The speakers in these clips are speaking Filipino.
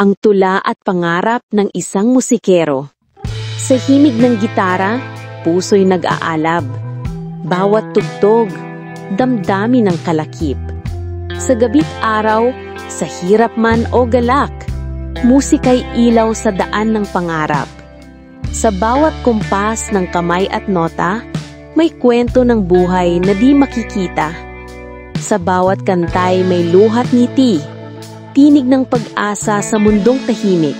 ang tula at pangarap ng isang musikero. Sa himig ng gitara, puso'y nag-aalab. Bawat tugtog, damdamin ng kalakip. Sa gabi't araw, sa hirap man o galak, musika'y ilaw sa daan ng pangarap. Sa bawat kumpas ng kamay at nota, may kwento ng buhay na di makikita. Sa bawat kantay may luhat ngiti, tinig ng pag-asa sa mundong tahimik.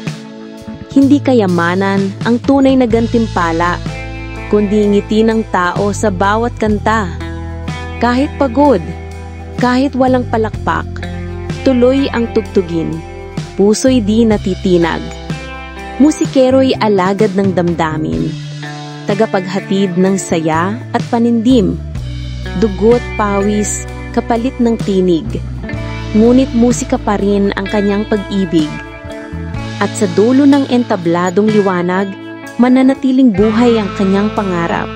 Hindi kayamanan ang tunay na gantimpala, kundi ngiti ng tao sa bawat kanta. Kahit pagod, kahit walang palakpak, tuloy ang tugtugin, puso'y di natitinag. Musikero'y alagad ng damdamin, tagapaghatid ng saya at panindim. Dugo't pawis, kapalit ng tinig, ngunit musika pa rin ang kanyang pag-ibig. At sa dulo ng entabladong liwanag, mananatiling buhay ang kanyang pangarap,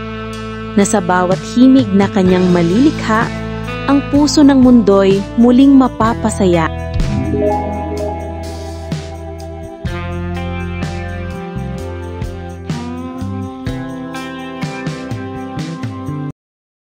na sa bawat himig na kanyang malilikha, ang puso ng mundo'y muling mapapasaya.